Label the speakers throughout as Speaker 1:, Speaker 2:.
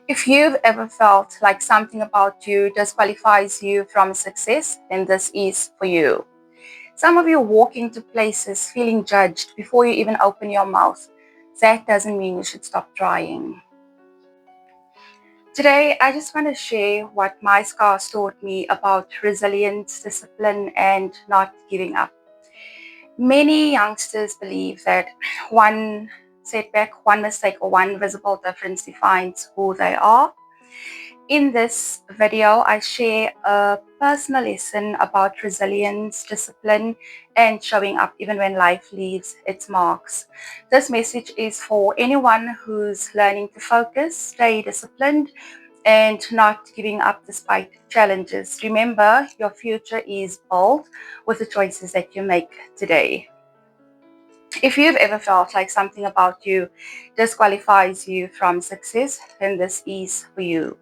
Speaker 1: If you've ever felt like something about you disqualifies you from success, then this is for you. Some of you walk into places feeling judged before you even open your mouth. That doesn't mean you should stop trying. Today, I just want to share what my scars taught me about resilience, discipline, and not giving up. Many youngsters believe that one setback, one mistake, or one visible difference defines who they are. In this video, I share a personal lesson about resilience, discipline, and showing up even when life leaves its marks. This message is for anyone who's learning to focus, stay disciplined, and not giving up despite challenges. Remember, your future is bold with the choices that you make today. If you've ever felt like something about you disqualifies you from success, then this is for you.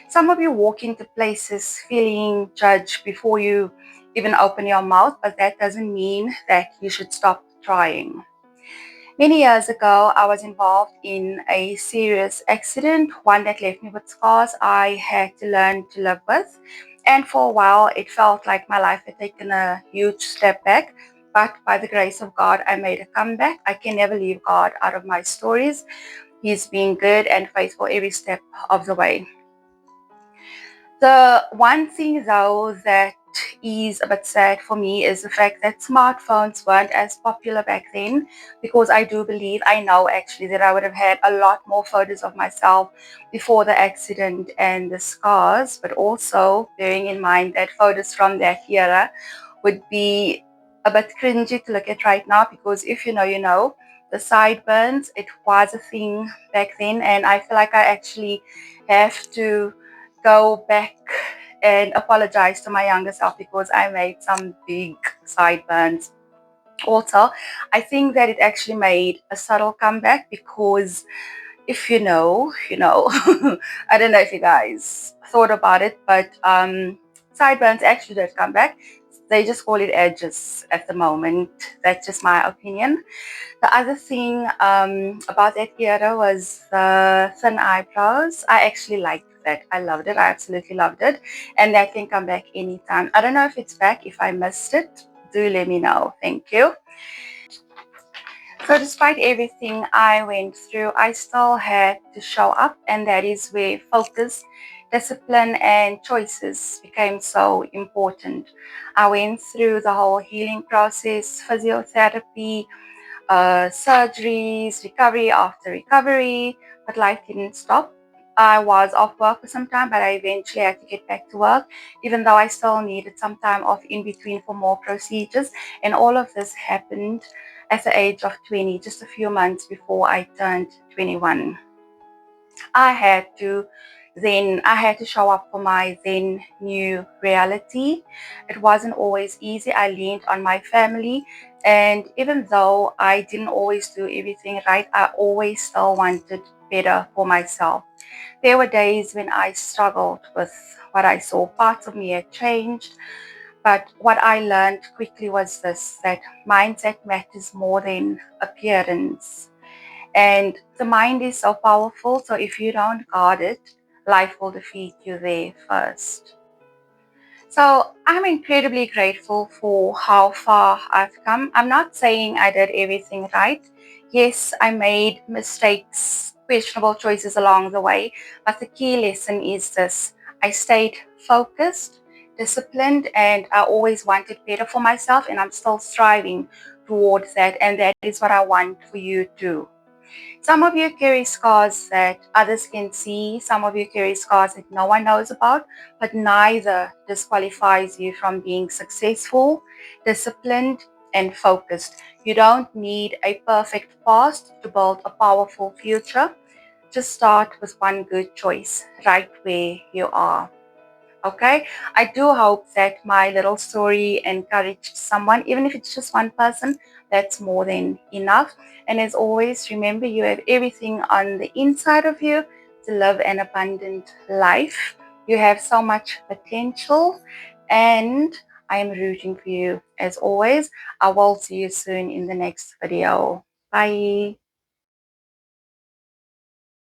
Speaker 1: Some of you walk into places feeling judged before you even open your mouth, but that doesn't mean that you should stop trying. Many years ago, I was involved in a serious accident, one that left me with scars I had to learn to live with. And for a while, it felt like my life had taken a huge step back. But by the grace of God, I made a comeback. I can never leave God out of my stories. He's been good and faithful every step of the way. The one thing, though, that is a bit sad for me is the fact that smartphones weren't as popular back then, because I do believe, I know actually, that I would have had a lot more photos of myself before the accident and the scars, but also bearing in mind that photos from that era would be a bit cringy to look at right now, because if you know, you know. The sideburns, it was a thing back then, and I feel like I actually have to go back and apologize to my younger self because I made some big sideburns. Also, I think that it actually made a subtle comeback because if you know, you know. I don't know if you guys thought about it, but sideburns actually did come back. They just call it edges at the moment. That's just my opinion. The other thing about that era was the thin eyebrows. I actually liked that. I loved it. I absolutely loved it. And that can come back anytime. I don't know if it's back. If I missed it, do let me know. Thank you. So despite everything I went through, I still had to show up, and that is where focus, discipline, and choices became so important. I went through the whole healing process, physiotherapy, surgeries, recovery after recovery, but life didn't stop. I was off work for some time, but I eventually had to get back to work, even though I still needed some time off in between for more procedures. And all of this happened at the age of 20, just a few months before I turned 21. I had to show up for my then new reality. It wasn't always easy. I leaned on my family, and even though I didn't always do everything right, I always still wanted better for myself. There were days when I struggled with what I saw. Parts of me had changed, but what I learned quickly was this, that mindset matters more than appearance. And the mind is so powerful, so if you don't guard it, life will defeat you there first. So I'm incredibly grateful for how far I've come. I'm not saying I did everything right. Yes, I made mistakes, questionable choices along the way, but the key lesson is this. I stayed focused, disciplined, and I always wanted better for myself, and I'm still striving towards that, and that is what I want for you too. Some of you carry scars that others can see. Some of you carry scars that no one knows about, but neither disqualifies you from being successful, disciplined, and focused. You don't need a perfect past to build a powerful future. Just start with one good choice right where you are. Okay, I do hope that my little story encouraged someone, even if it's just one person, that's more than enough. And as always, remember, you have everything on the inside of you to live an abundant life. You have so much potential, and I am rooting for you as always. I will see you soon in the next video. Bye.